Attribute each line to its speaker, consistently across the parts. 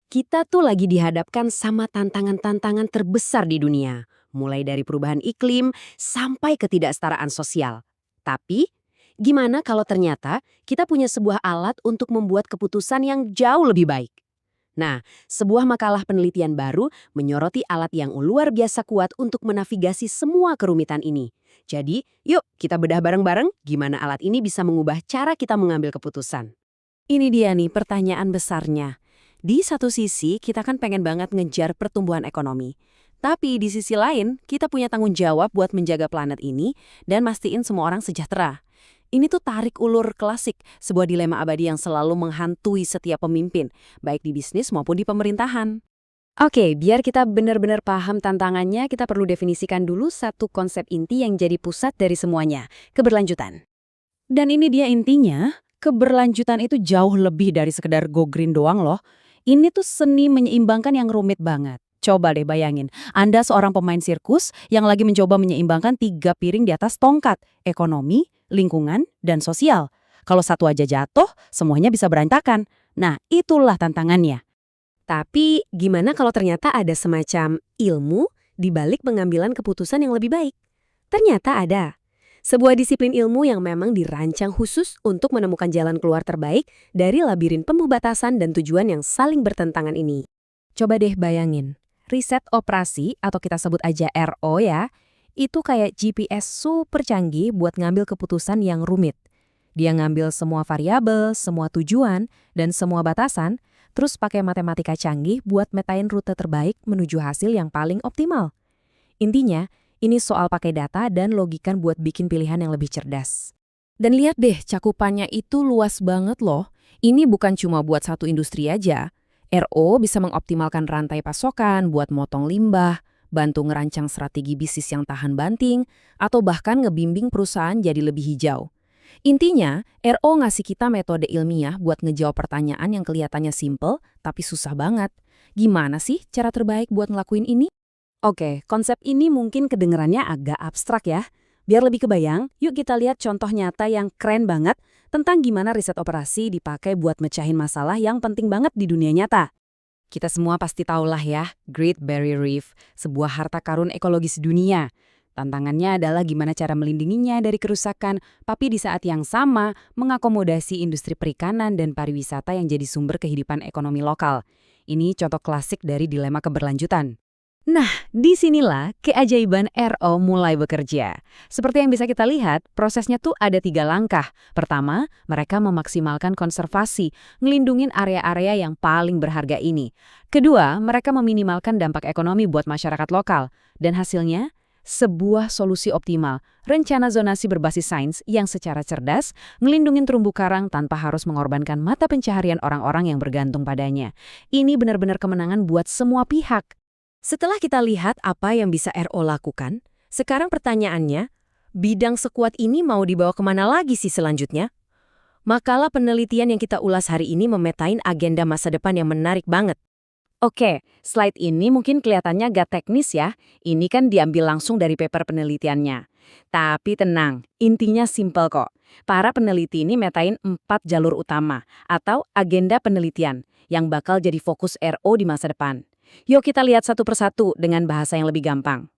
Speaker 1: Kita tuh lagi dihadapkan sama tantangan-tantangan terbesar di dunia, mulai dari perubahan iklim sampai ketidaksetaraan sosial. Tapi, gimana kalau ternyata kita punya sebuah alat untuk membuat keputusan yang jauh lebih baik? Nah, sebuah makalah penelitian baru menyoroti alat yang luar biasa kuat untuk menavigasi semua kerumitan ini. Jadi, yuk kita bedah bareng-bareng gimana alat ini bisa mengubah cara kita mengambil keputusan.
Speaker 2: Ini dia nih pertanyaan besarnya. Di satu sisi, kita kan pengen banget ngejar pertumbuhan ekonomi. Tapi di sisi lain, kita punya tanggung jawab buat menjaga planet ini dan mastiin semua orang sejahtera. Ini tuh tarik ulur klasik, sebuah dilema abadi yang selalu menghantui setiap pemimpin, baik di bisnis maupun di pemerintahan.
Speaker 1: Oke, biar kita benar-benar paham tantangannya, kita perlu definisikan dulu satu konsep inti yang jadi pusat dari semuanya, keberlanjutan.
Speaker 2: Dan ini dia intinya, keberlanjutan itu jauh lebih dari sekedar go green doang loh. Ini tuh seni menyeimbangkan yang rumit banget. Coba deh bayangin, Anda seorang pemain sirkus yang lagi mencoba menyeimbangkan 3 piring di atas tongkat, ekonomi, lingkungan, dan sosial. Kalau satu aja jatuh, semuanya bisa berantakan. Nah, itulah tantangannya.
Speaker 1: Tapi, gimana kalau ternyata ada semacam ilmu di balik pengambilan keputusan yang lebih baik? Ternyata ada. Sebuah disiplin ilmu yang memang dirancang khusus untuk menemukan jalan keluar terbaik dari labirin pembatasan dan tujuan yang saling bertentangan ini.
Speaker 2: Coba deh bayangin, riset operasi atau kita sebut aja RO ya, itu kayak GPS super canggih buat ngambil keputusan yang rumit. Dia ngambil semua variabel, semua tujuan, dan semua batasan, terus pakai matematika canggih buat metain rute terbaik menuju hasil yang paling optimal. Intinya, ini soal pakai data dan logikan buat bikin pilihan yang lebih cerdas. Dan lihat deh, cakupannya itu luas banget loh. Ini bukan cuma buat satu industri aja. RO bisa mengoptimalkan rantai pasokan buat motong limbah, bantu ngerancang strategi bisnis yang tahan banting, atau bahkan ngebimbing perusahaan jadi lebih hijau. Intinya, RO ngasih kita metode ilmiah buat ngejawab pertanyaan yang kelihatannya simple, tapi susah banget. Gimana sih cara terbaik buat ngelakuin ini?
Speaker 1: Oke, konsep ini mungkin kedengerannya agak abstrak ya. Biar lebih kebayang, yuk kita lihat contoh nyata yang keren banget tentang gimana riset operasi dipakai buat mecahin masalah yang penting banget di dunia nyata. Kita semua pasti tahulah ya, Great Barrier Reef, sebuah harta karun ekologis dunia. Tantangannya adalah gimana cara melindunginya dari kerusakan, tapi di saat yang sama mengakomodasi industri perikanan dan pariwisata yang jadi sumber kehidupan ekonomi lokal. Ini contoh klasik dari dilema keberlanjutan. Nah, disinilah keajaiban RO mulai bekerja. Seperti yang bisa kita lihat, prosesnya tuh ada 3 langkah. Pertama, mereka memaksimalkan konservasi, ngelindungin area-area yang paling berharga ini. Kedua, mereka meminimalkan dampak ekonomi buat masyarakat lokal. Dan hasilnya, sebuah solusi optimal, rencana zonasi berbasis sains yang secara cerdas ngelindungin terumbu karang tanpa harus mengorbankan mata pencaharian orang-orang yang bergantung padanya. Ini benar-benar kemenangan buat semua pihak. Setelah kita lihat apa yang bisa RO lakukan, sekarang pertanyaannya, bidang sekuat ini mau dibawa kemana lagi sih selanjutnya? Makalah penelitian yang kita ulas hari ini memetain agenda masa depan yang menarik banget. Oke, slide ini mungkin kelihatannya agak teknis ya. Ini kan diambil langsung dari paper penelitiannya. Tapi tenang, intinya simpel kok. Para peneliti ini metain 4 jalur utama atau agenda penelitian yang bakal jadi fokus RO di masa depan. Yuk kita lihat satu persatu dengan bahasa yang lebih gampang.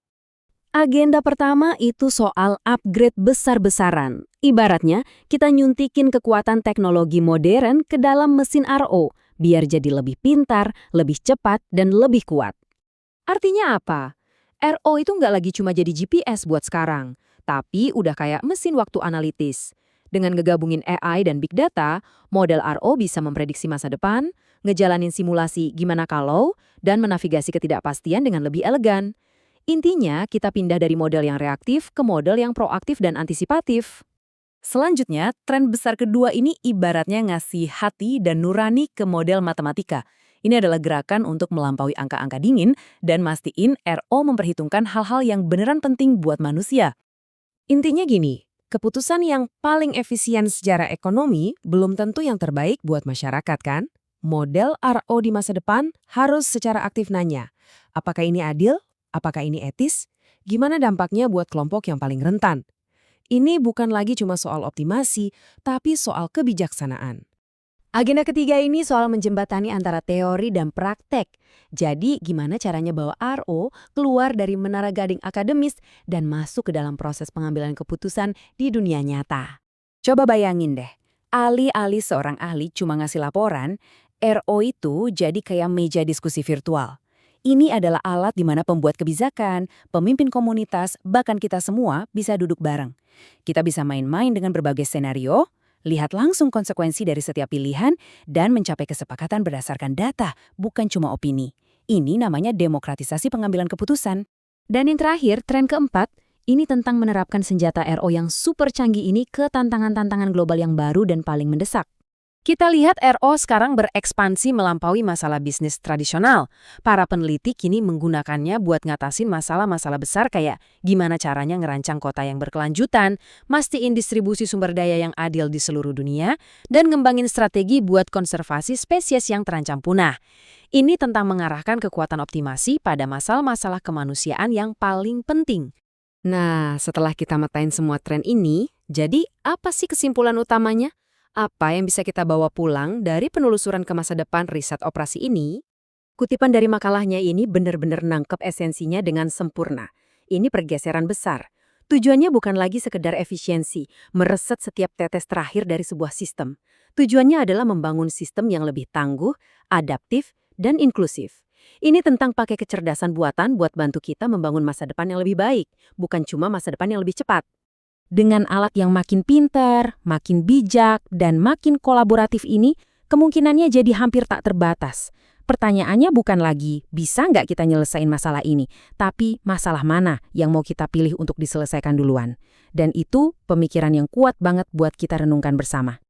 Speaker 1: Agenda pertama itu soal upgrade besar-besaran. Ibaratnya, kita nyuntikin kekuatan teknologi modern ke dalam mesin RO, biar jadi lebih pintar, lebih cepat, dan lebih kuat. Artinya apa? RO itu nggak lagi cuma jadi GPS buat sekarang, tapi udah kayak mesin waktu analitis. Dengan ngegabungin AI dan Big Data, model RO bisa memprediksi masa depan, ngejalanin simulasi gimana kalau, dan menavigasi ketidakpastian dengan lebih elegan. Intinya, kita pindah dari model yang reaktif ke model yang proaktif dan antisipatif. Selanjutnya, tren besar kedua ini ibaratnya ngasih hati dan nurani ke model matematika. Ini adalah gerakan untuk melampaui angka-angka dingin dan mastiin RO memperhitungkan hal-hal yang beneran penting buat manusia. Intinya gini, keputusan yang paling efisien secara ekonomi belum tentu yang terbaik buat masyarakat kan? Model RO di masa depan harus secara aktif nanya, apakah ini adil? Apakah ini etis? Gimana dampaknya buat kelompok yang paling rentan? Ini bukan lagi cuma soal optimasi, tapi soal kebijaksanaan. Agenda ketiga ini soal menjembatani antara teori dan praktek. Jadi, gimana caranya bawa RO keluar dari menara gading akademis dan masuk ke dalam proses pengambilan keputusan di dunia nyata. Coba bayangin deh, alih-alih seorang ahli cuma ngasih laporan, RO itu jadi kayak meja diskusi virtual. Ini adalah alat di mana pembuat kebijakan, pemimpin komunitas, bahkan kita semua bisa duduk bareng. Kita bisa main-main dengan berbagai skenario, lihat langsung konsekuensi dari setiap pilihan, dan mencapai kesepakatan berdasarkan data, bukan cuma opini. Ini namanya demokratisasi pengambilan keputusan. Dan yang terakhir, tren keempat, ini tentang menerapkan senjata RO yang super canggih ini ke tantangan-tantangan global yang baru dan paling mendesak. Kita lihat RO sekarang berekspansi melampaui masalah bisnis tradisional. Para peneliti kini menggunakannya buat ngatasin masalah-masalah besar kayak gimana caranya ngerancang kota yang berkelanjutan, mastiin distribusi sumber daya yang adil di seluruh dunia, dan ngembangin strategi buat konservasi spesies yang terancam punah. Ini tentang mengarahkan kekuatan optimasi pada masalah-masalah kemanusiaan yang paling penting. Nah, setelah kita metain semua tren ini, jadi apa sih kesimpulan utamanya? Apa yang bisa kita bawa pulang dari penelusuran ke masa depan riset operasi ini? Kutipan dari makalahnya ini benar-benar nangkep esensinya dengan sempurna. Ini pergeseran besar. Tujuannya bukan lagi sekedar efisiensi, mereset setiap tetes terakhir dari sebuah sistem. Tujuannya adalah membangun sistem yang lebih tangguh, adaptif, dan inklusif. Ini tentang pakai kecerdasan buatan buat bantu kita membangun masa depan yang lebih baik, bukan cuma masa depan yang lebih cepat. Dengan alat yang makin pintar, makin bijak, dan makin kolaboratif ini, kemungkinannya jadi hampir tak terbatas. Pertanyaannya bukan lagi, bisa nggak kita nyelesain masalah ini, tapi masalah mana yang mau kita pilih untuk diselesaikan duluan. Dan itu pemikiran yang kuat banget buat kita renungkan bersama.